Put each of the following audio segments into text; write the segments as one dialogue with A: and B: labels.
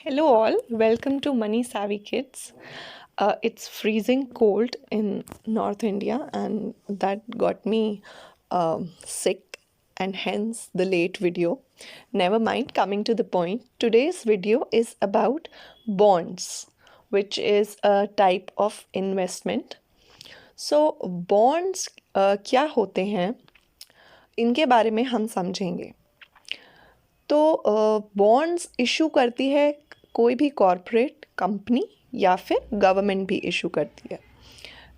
A: Hello, all. Welcome to Money Savvy Kids. It's freezing cold in North India, and that got me sick, and hence the late video. Never mind, coming to the point. Today's video is about bonds, which is a type of investment. So, bonds क्या होते हैं, इनके बारे में हम समझेंगे. तो bonds issue करती है कोई भी कॉरपोरेट कंपनी या फिर गवर्नमेंट भी इशू करती है.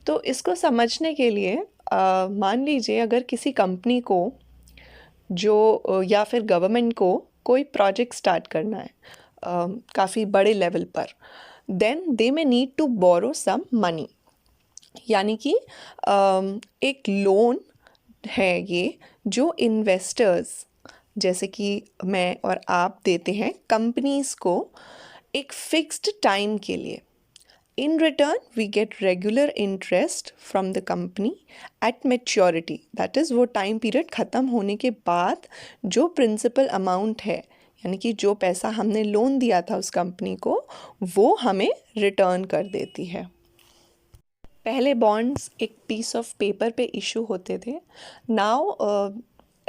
A: तो इसको समझने के लिए मान लीजिए अगर किसी कंपनी को या फिर गवर्नमेंट को कोई प्रोजेक्ट स्टार्ट करना है काफ़ी बड़े लेवल पर, then they may need to borrow some money. यानी कि एक लोन है ये जो इन्वेस्टर्स जैसे कि मैं और आप देते हैं कंपनीज को एक फिक्स्ड टाइम के लिए. In return we get regular interest from the company at maturity. That is वो टाइम पीरियड ख़त्म होने के बाद जो प्रिंसिपल अमाउंट है, यानी कि जो पैसा हमने लोन दिया था उस कंपनी को, वो हमें रिटर्न कर देती है. पहले बॉन्ड्स एक पीस ऑफ पेपर पे इशू होते थे. नाउ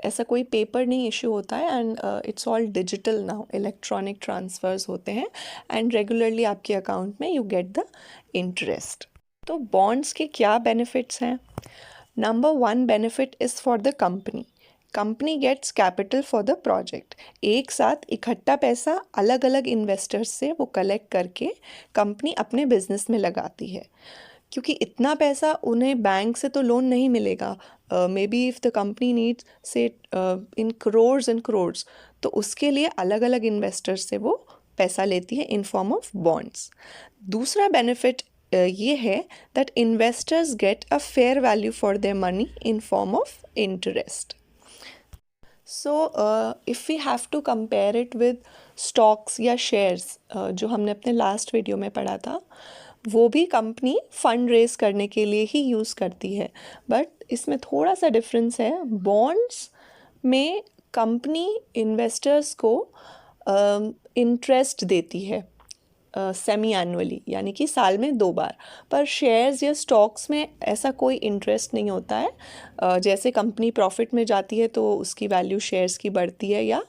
A: ऐसा कोई पेपर नहीं इशू होता है and it's all digital now. Electronic transfers होते हैं एंड रेगुलरली आपके अकाउंट में यू गेट द इंटरेस्ट. तो बॉन्ड्स के क्या बेनिफिट्स हैं? Number 1 benefit is for the company. Company gets capital for the project. एक साथ इकट्ठा पैसा अलग अलग इन्वेस्टर्स से वो कलेक्ट करके कंपनी अपने बिजनेस में लगाती है. क्योंकि इतना पैसा उन्हें बैंक से तो लोन नहीं मिलेगा. May be if the company needs से इन करोड्स एंड करोड्स, तो उसके लिए अलग अलग इन्वेस्टर्स से वो पैसा लेती है इन फॉर्म ऑफ बॉन्ड्स. दूसरा बेनिफिट ये है that investors get a fair value for their money in form of interest. So if we have to compare it with stocks या शेयर्स जो हमने अपने लास्ट वीडियो में पढ़ा था, वो भी कंपनी फंड रेज करने के लिए ही यूज़ करती है. बट इसमें थोड़ा सा डिफरेंस है. बॉन्ड्स में कंपनी इन्वेस्टर्स को इंटरेस्ट देती है सेमी एनुअली, यानी कि साल में 2 बार. पर शेयर्स या स्टॉक्स में ऐसा कोई इंटरेस्ट नहीं होता है. जैसे कंपनी प्रॉफिट में जाती है तो उसकी वैल्यू शेयर्स की बढ़ती है, या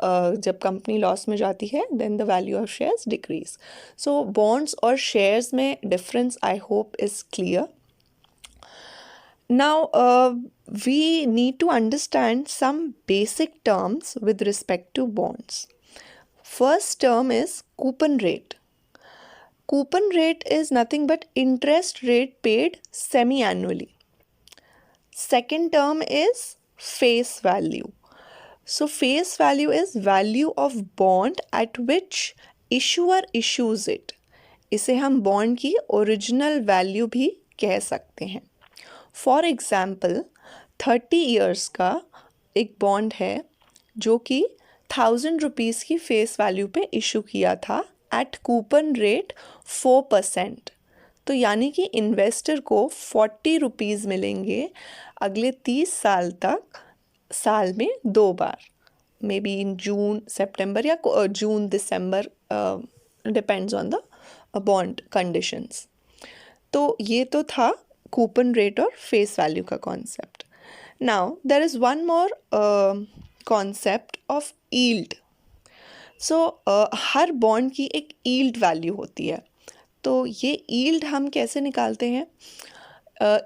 A: जब कंपनी लॉस में जाती है then the value of shares decrease. So bonds और शेयर्स में difference I hope is clear. Now, we need to understand some basic terms with respect to bonds. First term is coupon rate. Coupon rate is nothing but interest rate paid semi-annually. Second term is face value. So face value is value of bond at which issuer issues it. इसे हम bond की original value भी कह सकते हैं. For example 30 years का एक bond है जो कि 1000 रुपीज़ की फेस वैल्यू पे इशू किया था एट कूपन रेट 4%. तो यानी कि इन्वेस्टर को 40 रुपीज़ मिलेंगे अगले 30 साल तक, साल में 2 बार. May be in June September या June December, depends on the bond conditions. तो ये तो था कूपन रेट और फेस वैल्यू का concept. Now there is one more concept of yield. So हर बॉन्ड की एक यील्ड वैल्यू होती है. तो ये यील्ड हम कैसे निकालते हैं?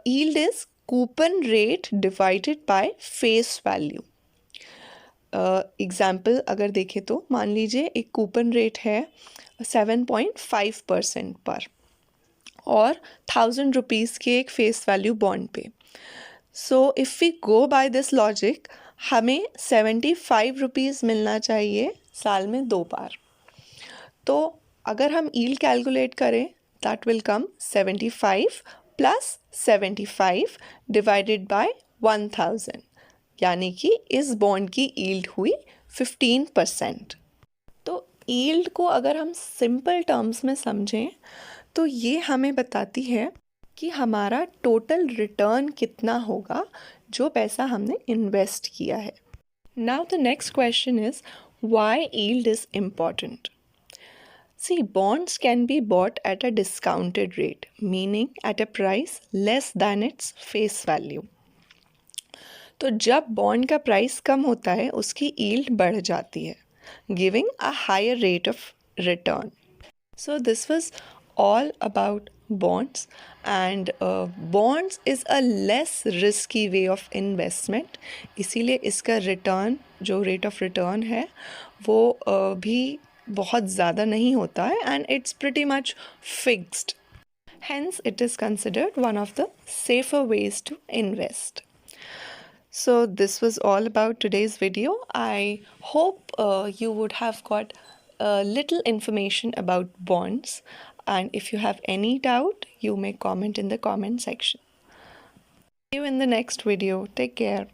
A: Yield is coupon rate divided by face value. Example अगर देखें तो मान लीजिए एक कूपन रेट है 7.5% पर और 1000 रुपीज़ के एक फेस वैल्यू बॉन्ड पे. So if we go by this logic, हमें 75 रुपीज़ मिलना चाहिए साल में 2 बार. तो अगर हम यील्ड कैलकुलेट करें that will come 75 plus 75 divided by 1000, यानी कि इस बॉन्ड की यील्ड हुई 15%. तो यील्ड को अगर हम सिंपल टर्म्स में समझें तो ये हमें बताती है कि हमारा टोटल रिटर्न कितना होगा जो पैसा हमने इन्वेस्ट किया है. Now the next question is why yield is important. See, bonds can be bought at a discounted rate, meaning at a price less than its face value. तो जब बॉन्ड का प्राइस कम होता है उसकी यील्ड बढ़ जाती है, giving a higher rate of return. So this was all about bonds, and bonds is a less risky way of investment. इसीलिए इसका रिटर्न, जो रेट ऑफ रिटर्न है वो भी बहुत ज़्यादा नहीं होता है, and it's pretty much fixed. Hence it is considered one of the safer ways to invest. So this was all about today's video. I hope you would have got a little information about bonds, and if you have any doubt, you may comment in the comment section. See you in the next video. Take care.